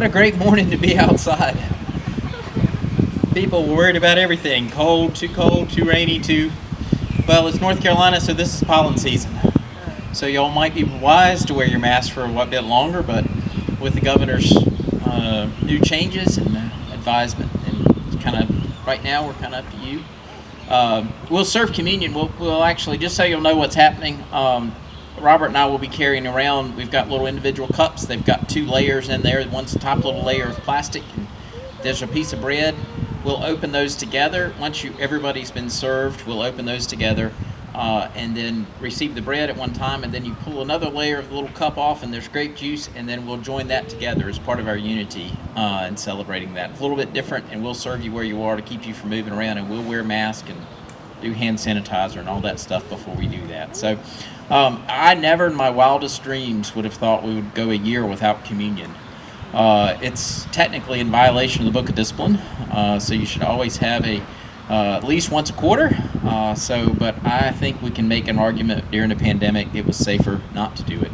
What a great morning to be outside. People were worried about everything. Cold, too rainy, Well, it's North Carolina, so this is pollen season. So y'all might be wise to wear your mask for a bit longer, but with the governor's new changes and advisement, and kind of right now we're kind of up to you. We'll serve communion. We'll actually, just so you'll know what's happening, Robert and I will be carrying around, we've got little individual cups. They've got 2 layers in there. One's the top little layer of plastic, and there's a piece of bread. We'll open those together. Once everybody's been served, we'll open those together and then receive the bread at one time, and then you pull another layer of the little cup off, and there's grape juice, and then we'll join that together as part of our unity and celebrating that. It's a little bit different, and we'll serve you where you are to keep you from moving around, and we'll wear masks and do hand sanitizer and all that stuff before we do that. So I never in my wildest dreams would have thought we would go a year without communion. It's technically in violation of the Book of Discipline, so you should always have at least once a quarter. But I think we can make an argument during the pandemic it was safer not to do it.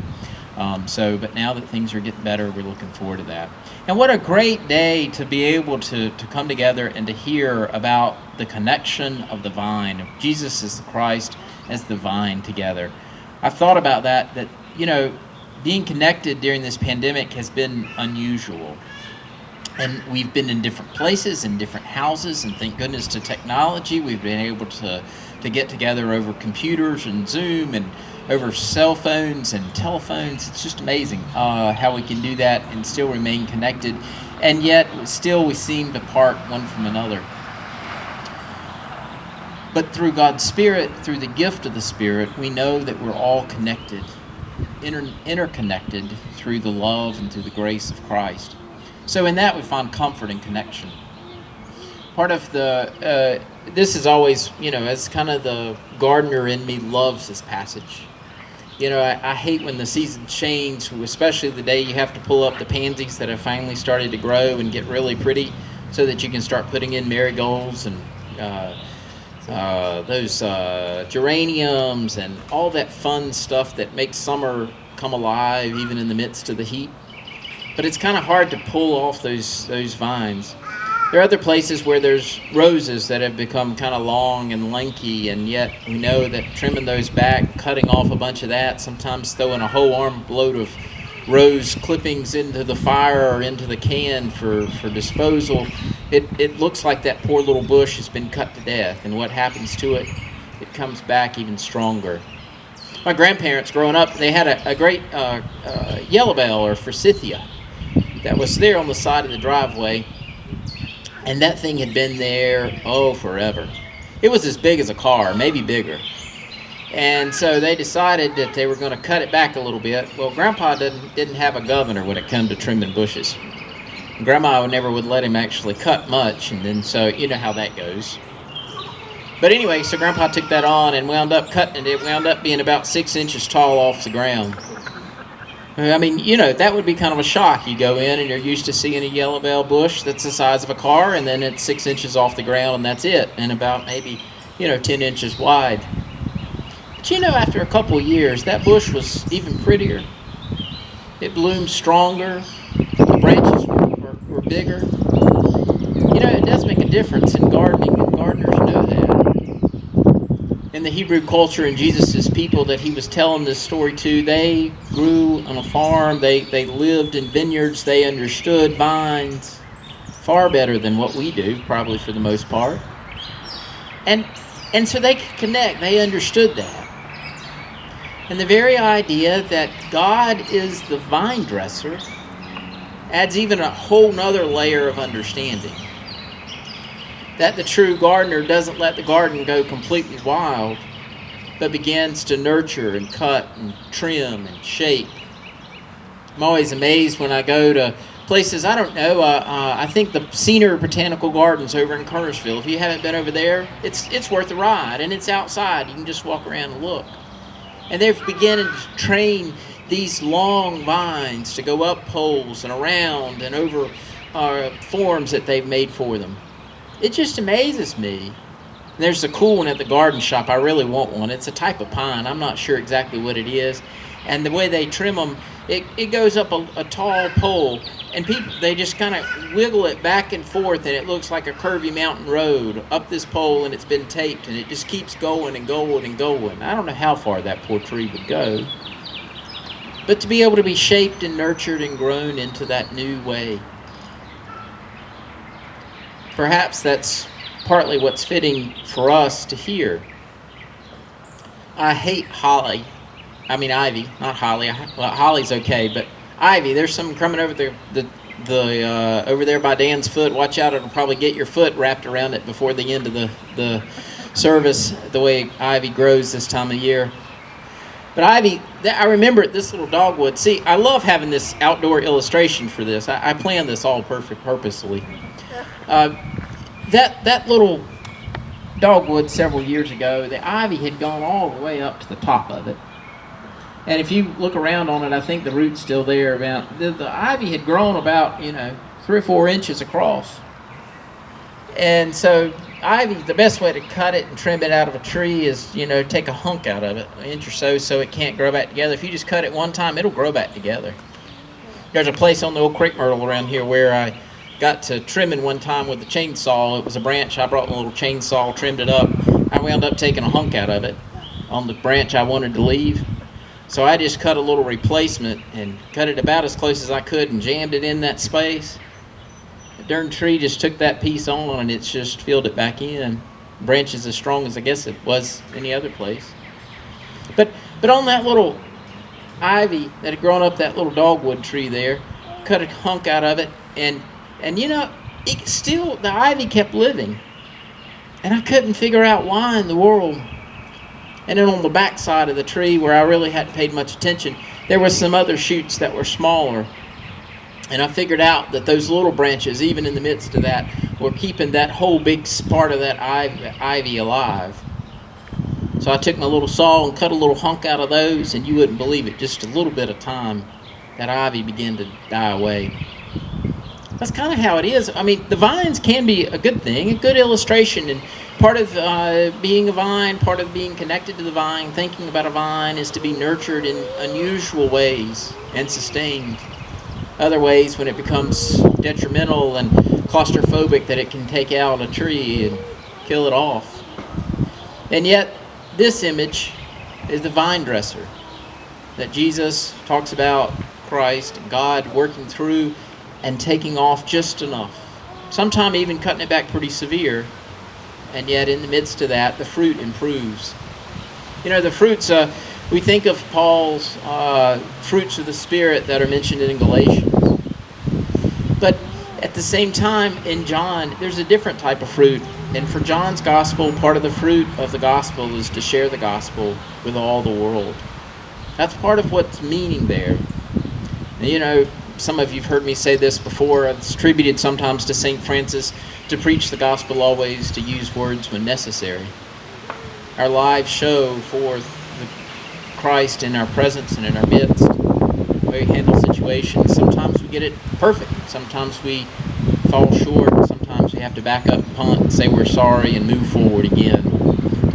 But now that things are getting better, we're looking forward to that. And what a great day to be able to come together and to hear about the connection of the vine, of Jesus as the Christ as the vine together. I've thought about that, being connected during this pandemic has been unusual. And we've been in different places, in different houses, and thank goodness to technology, we've been able to get together over computers and Zoom and over cell phones and telephones. It's just amazing how we can do that and still remain connected, and yet still we seem to part one from another. But through God's Spirit, through the gift of the Spirit, we know that we're all connected, interconnected through the love and through the grace of Christ. So in that we find comfort and connection. Part of this is always, as kind of the gardener in me loves this passage. I hate when the seasons change, especially the day you have to pull up the pansies that have finally started to grow and get really pretty so that you can start putting in marigolds and those geraniums and all that fun stuff that makes summer come alive even in the midst of the heat. But it's kind of hard to pull off those vines. There are other places where there's roses that have become kind of long and lanky, and yet we know that trimming those back, cutting off a bunch of that, sometimes throwing a whole armload of rose clippings into the fire or into the can for disposal, it looks like that poor little bush has been cut to death, and what happens to it? It comes back even stronger. My grandparents growing up, they had a great yellow bell or forsythia that was there on the side of the driveway. And that thing had been there, forever. It was as big as a car, maybe bigger. And so they decided that they were going to cut it back a little bit. Well, Grandpa didn't have a governor when it came to trimming bushes. Grandma never would let him actually cut much, and then so you know how that goes. But anyway, so Grandpa took that on and wound up cutting it. It wound up being about 6 inches tall off the ground. I mean, that would be kind of a shock. You go in and you're used to seeing a yellow bell bush that's the size of a car, and then it's 6 inches off the ground, and that's it, and about maybe, 10 inches wide. But after a couple of years, that bush was even prettier. It bloomed stronger. The branches were bigger. It does make a difference in gardening, and gardeners know that. In the Hebrew culture and Jesus' people that he was telling this story to, they grew on a farm, they lived in vineyards, they understood vines far better than what we do, probably for the most part. And so they could connect, they understood that. And the very idea that God is the vine dresser adds even a whole nother layer of understanding. That the true gardener doesn't let the garden go completely wild, but begins to nurture and cut and trim and shape. I'm always amazed when I go to places, I don't know, I think the Senior Botanical Gardens over in Kernersville, if you haven't been over there, it's worth a ride, and it's outside. You can just walk around and look. And they're beginning to train these long vines to go up poles and around and over forms that they've made for them. It just amazes me. There's a cool one at the garden shop. I really want one. It's a type of pine. I'm not sure exactly what it is. And the way they trim them, it goes up a tall pole, and people, they just kind of wiggle it back and forth, and it looks like a curvy mountain road up this pole, and it's been taped, and it just keeps going and going and going. I don't know how far that poor tree would go. But to be able to be shaped and nurtured and grown into that new way. Perhaps that's partly what's fitting for us to hear. I hate ivy, not holly. Well, holly's okay, but ivy. There's some coming over over there by Dan's foot. Watch out, it'll probably get your foot wrapped around it before the end of the service, the way ivy grows this time of year. But ivy, I remember this little dogwood. See, I love having this outdoor illustration for this. I planned this all purposely. That little dogwood several years ago, the ivy had gone all the way up to the top of it. And if you look around on it, I think the root's still there. The ivy had grown about 3 or 4 inches across. And so ivy, the best way to cut it and trim it out of a tree is, take a hunk out of it, an inch or so it can't grow back together. If you just cut it one time, it'll grow back together. There's a place on the old creek myrtle around here where I got to trimming one time with the chainsaw. It was a branch. I brought a little chainsaw, trimmed it up. I wound up taking a hunk out of it on the branch I wanted to leave. So I just cut a little replacement and cut it about as close as I could and jammed it in that space. The darn tree just took that piece on and it's just filled it back in. Branches as strong as I guess it was any other place. But on that little ivy that had grown up that little dogwood tree there, cut a hunk out of it, and it still, the ivy kept living. And I couldn't figure out why in the world. And then on the back side of the tree, where I really hadn't paid much attention, there were some other shoots that were smaller. And I figured out that those little branches, even in the midst of that, were keeping that whole big part of that ivy alive. So I took my little saw and cut a little hunk out of those, and you wouldn't believe it, just a little bit of time, that ivy began to die away. That's kind of how it is. I mean, the vines can be a good thing, a good illustration, and part of being a vine, part of being connected to the vine, thinking about a vine, is to be nurtured in unusual ways and sustained. Other ways, when it becomes detrimental and claustrophobic, that it can take out a tree and kill it off. And yet, this image is the vine dresser that Jesus talks about, Christ, God working through and taking off just enough. Sometimes even cutting it back pretty severe. And yet in the midst of that, the fruit improves. The fruits, we think of Paul's fruits of the Spirit that are mentioned in Galatians. But at the same time, in John, there's a different type of fruit. And for John's gospel, part of the fruit of the gospel is to share the gospel with all the world. That's part of what's meaning there. Some of you have heard me say this before. It's attributed sometimes to St. Francis, to preach the gospel always, to use words when necessary. Our lives show forth Christ in our presence and in our midst. The way we handle situations, sometimes we get it perfect. Sometimes we fall short. Sometimes we have to back up, punt, and say we're sorry and move forward again.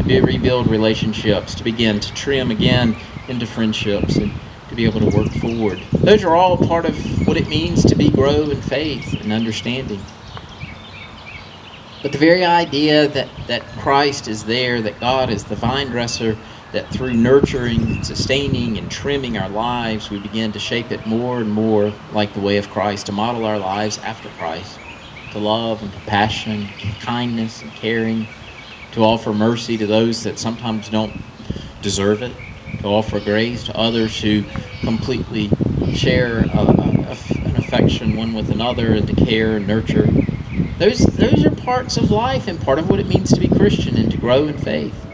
To rebuild relationships, to begin to trim again into friendships, and to be able to work forward. Those are all part of what it means to grow in faith and understanding. But the very idea that Christ is there, that God is the vine dresser, that through nurturing and sustaining and trimming our lives, we begin to shape it more and more like the way of Christ, to model our lives after Christ, to love and compassion, kindness and caring, to offer mercy to those that sometimes don't deserve it, to offer grace to others who completely share an affection one with another, and to care and nurture. Those are parts of life and part of what it means to be Christian and to grow in faith.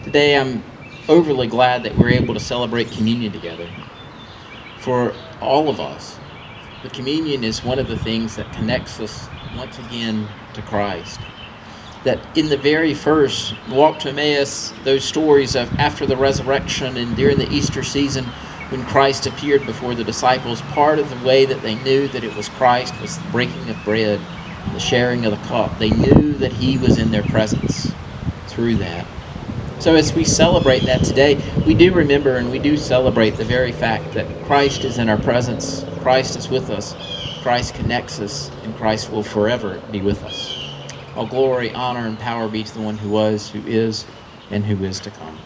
Today I'm overly glad that we're able to celebrate communion together. For all of us, the communion is one of the things that connects us once again to Christ. That in the very first walk to Emmaus, those stories of after the resurrection and during the Easter season, when Christ appeared before the disciples, part of the way that they knew that it was Christ was the breaking of bread, the sharing of the cup. They knew that he was in their presence through that. So as we celebrate that today, we do remember and we do celebrate the very fact that Christ is in our presence, Christ is with us, Christ connects us, and Christ will forever be with us. All glory, honor, and power be to the one who was, who is, and who is to come.